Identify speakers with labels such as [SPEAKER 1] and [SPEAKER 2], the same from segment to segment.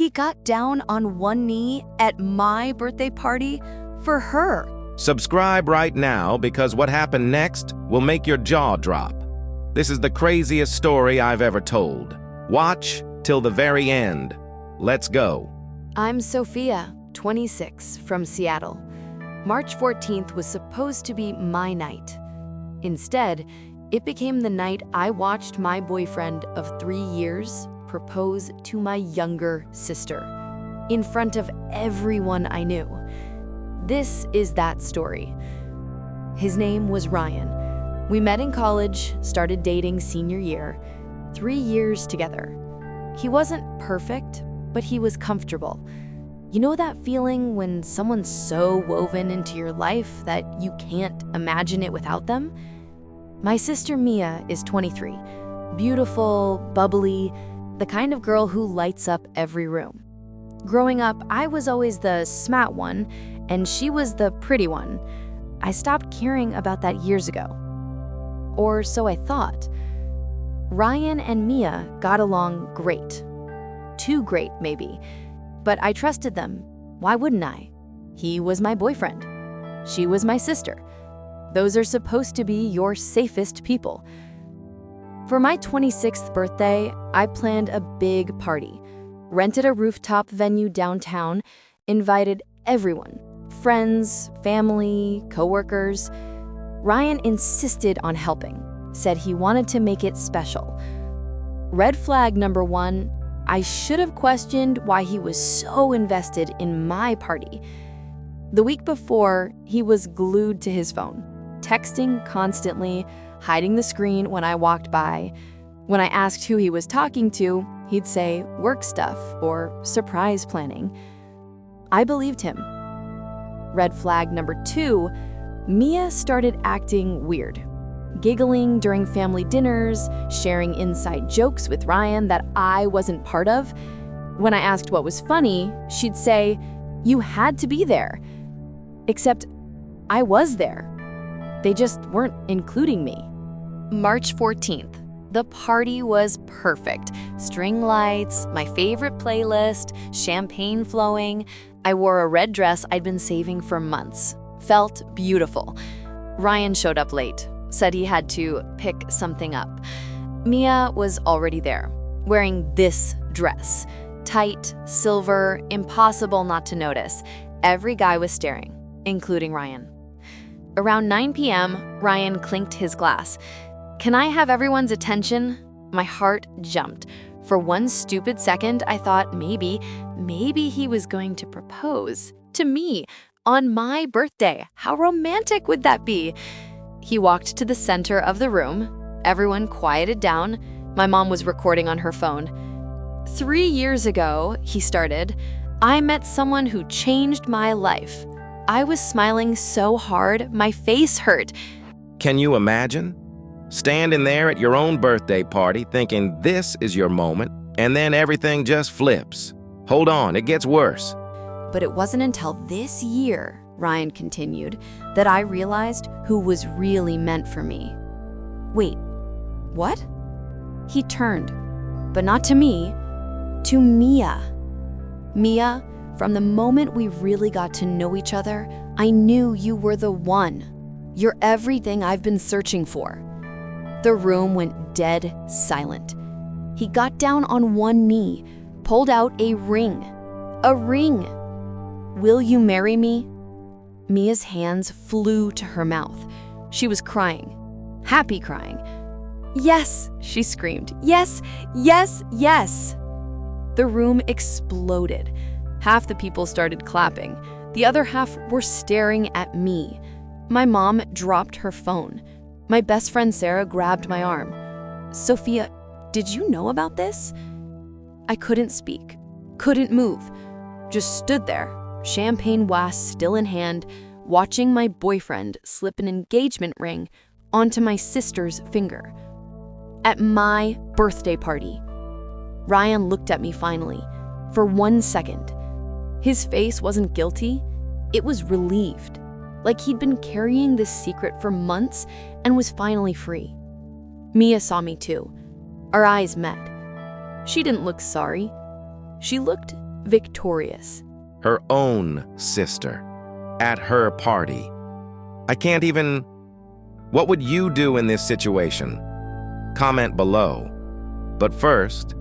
[SPEAKER 1] He got down on one knee at my birthday party for her.
[SPEAKER 2] Subscribe right now because what happened next will make your jaw drop. This is the craziest story I've ever told. Watch till the very end. Let's go.
[SPEAKER 3] I'm Sophia, 26, from Seattle. March 14th was supposed to be my night. Instead, it became the night I watched my boyfriend of 3 years propose to my younger sister, in front of everyone I knew. This is that story. His name was Ryan. We met in college, started dating senior year, 3 years together. He wasn't perfect, but he was comfortable. You know that feeling when someone's so woven into your life that you can't imagine it without them? My sister Mia is 23, beautiful, bubbly, the kind of girl who lights up every room. Growing up, I was always the smart one, and she was the pretty one. I stopped caring about that years ago. Or so I thought. Ryan and Mia got along great. Too great, maybe. But I trusted them. Why wouldn't I? He was my boyfriend. She was my sister. Those are supposed to be your safest people. For my 26th birthday, I planned a big party, rented a rooftop venue downtown, invited everyone, friends, family, coworkers. Ryan insisted on helping, said he wanted to make it special. Red flag number 1, I should have questioned why he was so invested in my party. The week before, he was glued to his phone, texting constantly, hiding the screen when I walked by. When I asked who he was talking to, he'd say work stuff or surprise planning. I believed him. Red flag number 2, Mia started acting weird. Giggling during family dinners, sharing inside jokes with Ryan that I wasn't part of. When I asked what was funny, she'd say, "You had to be there." Except I was there. They just weren't including me. March 14th. The party was perfect. String lights, my favorite playlist, champagne flowing. I wore a red dress I'd been saving for months. Felt beautiful. Ryan showed up late, said he had to pick something up. Mia was already there, wearing this dress. Tight, silver, impossible not to notice. Every guy was staring, including Ryan. Around 9 p.m., Ryan clinked his glass. "Can I have everyone's attention?" My heart jumped. For one stupid second, I thought maybe he was going to propose to me on my birthday. How romantic would that be? He walked to the center of the room. Everyone quieted down. My mom was recording on her phone. 3 years ago, he started, I met someone who changed my life. I was smiling so hard, my face hurt.
[SPEAKER 2] Can you imagine? Standing there at your own birthday party thinking this is your moment, and then everything just flips. Hold on, it gets worse.
[SPEAKER 3] But it wasn't until this year, Ryan continued, that I realized who was really meant for me. Wait, what? He turned, but not to me, to Mia. Mia, from the moment we really got to know each other, I knew you were the one. You're everything I've been searching for. The room went dead silent. He got down on one knee, pulled out a ring. A ring. Will you marry me? Mia's hands flew to her mouth. She was crying, happy crying. Yes, she screamed. Yes, yes, yes. The room exploded. Half the people started clapping. The other half were staring at me. My mom dropped her phone. My best friend Sarah grabbed my arm. Sophia, did you know about this? I couldn't speak, couldn't move, just stood there, champagne glass still in hand, watching my boyfriend slip an engagement ring onto my sister's finger. At my birthday party. Ryan looked at me finally, for 1 second. His face wasn't guilty, it was relieved, like he'd been carrying this secret for months and was finally free. Mia saw me too. Our eyes met. She didn't look sorry. She looked victorious.
[SPEAKER 2] Her own sister. At her party. I can't even... What would you do in this situation? Comment below. But first,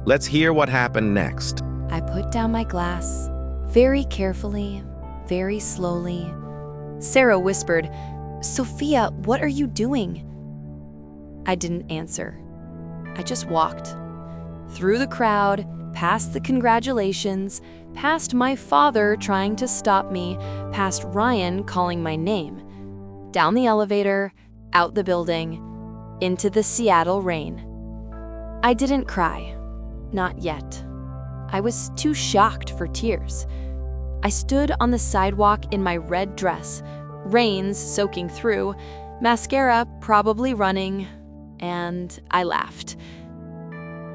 [SPEAKER 2] let's hear what happened next.
[SPEAKER 1] I put down my glass, very carefully, very slowly. Sarah whispered, "Sophia, what are you doing?" I didn't answer. I just walked. Through the crowd, past the congratulations, past my father trying to stop me, past Ryan calling my name. Down the elevator, out the building, into the Seattle rain. I didn't cry. Not yet. I was too shocked for tears. I stood on the sidewalk in my red dress, rains soaking through, mascara probably running, and I laughed.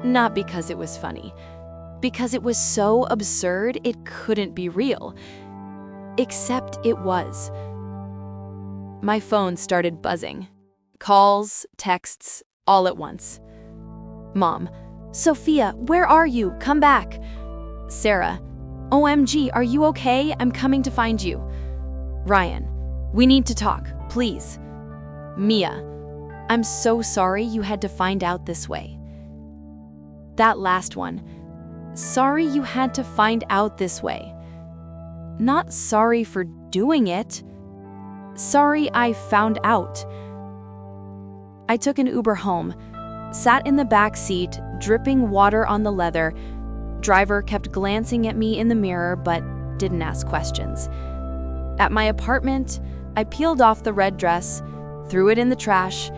[SPEAKER 1] Not because it was funny, because it was so absurd it couldn't be real. Except it was. My phone started buzzing. Calls, texts, all at once. Mom, "Sophia, where are you? Come back." Sarah, "OMG, are you okay? I'm coming to find you." Ryan, "We need to talk, please." Mia, "I'm so sorry you had to find out this way." That last one, sorry you had to find out this way. Not sorry for doing it. Sorry I found out. I took an Uber home, sat in the back seat, dripping water on the leather. Driver kept glancing at me in the mirror, but didn't ask questions. At my apartment, I peeled off the red dress, threw it in the trash,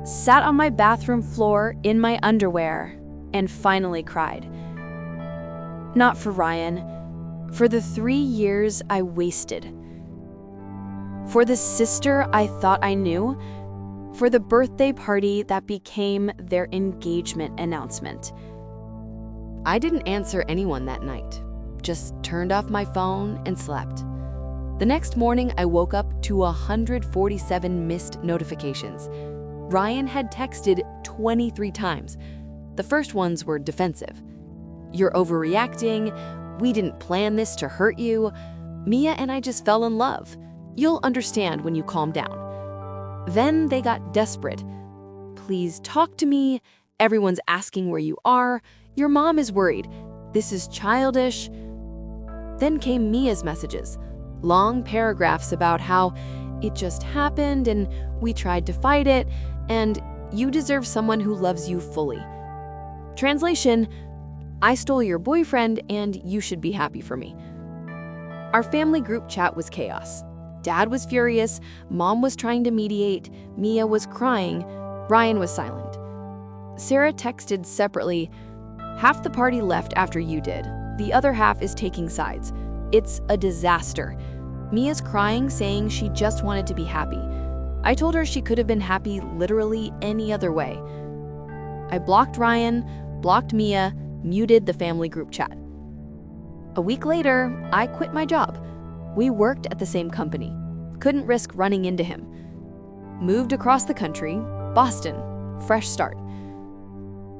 [SPEAKER 1] sat on my bathroom floor in my underwear, and finally cried. Not for Ryan, for the 3 years I wasted. For the sister I thought I knew, for the birthday party that became their engagement announcement. I didn't answer anyone that night, just turned off my phone and slept. The next morning, I woke up to 147 missed notifications. Ryan had texted 23 times. The first ones were defensive. "You're overreacting. We didn't plan this to hurt you. Mia and I just fell in love. You'll understand when you calm down." Then they got desperate. "Please talk to me. Everyone's asking where you are. Your mom is worried. This is childish." Then came Mia's messages. Long paragraphs about how it just happened and we tried to fight it and you deserve someone who loves you fully. Translation, I stole your boyfriend and you should be happy for me. Our family group chat was chaos. Dad was furious, Mom was trying to mediate, Mia was crying, Ryan was silent. Sarah texted separately, "Half the party left after you did. The other half is taking sides. It's a disaster." Mia's crying, saying she just wanted to be happy. I told her she could have been happy literally any other way. I blocked Ryan, blocked Mia, muted the family group chat. A week later, I quit my job. We worked at the same company. Couldn't risk running into him. Moved across the country, Boston, fresh start.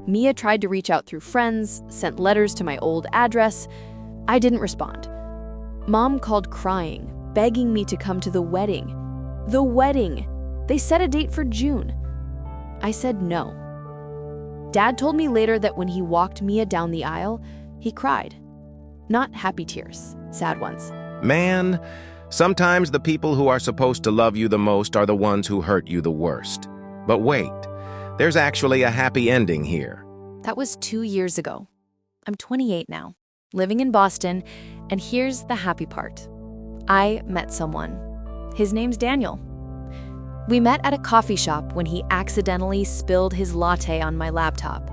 [SPEAKER 1] Mia tried to reach out through friends, sent letters to my old address. I didn't respond. Mom called crying, begging me to come to the wedding. The wedding! They set a date for June. I said no. Dad told me later that when he walked Mia down the aisle, he cried. Not happy tears, sad ones.
[SPEAKER 2] Man, sometimes the people who are supposed to love you the most are the ones who hurt you the worst. But wait, there's actually a happy ending here.
[SPEAKER 1] That was 2 years ago. I'm 28 now, living in Boston, and here's the happy part. I met someone. His name's Daniel. We met at a coffee shop when he accidentally spilled his latte on my laptop.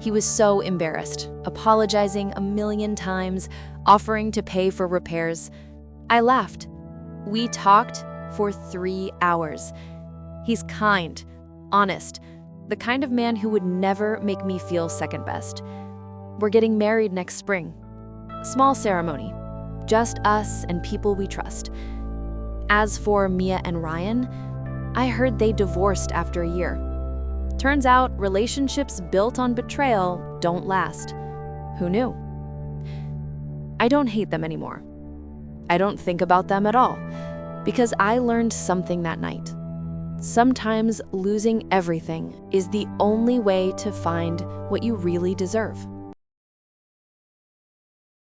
[SPEAKER 1] He was so embarrassed, apologizing a million times, offering to pay for repairs. I laughed. We talked for 3 hours. He's kind, honest, the kind of man who would never make me feel second best. We're getting married next spring. Small ceremony, just us and people we trust. As for Mia and Ryan, I heard they divorced after a year. Turns out relationships built on betrayal don't last. Who knew?
[SPEAKER 3] I don't hate them anymore. I don't think about them at all, because I learned something that night. Sometimes losing everything is the only way to find what you really deserve.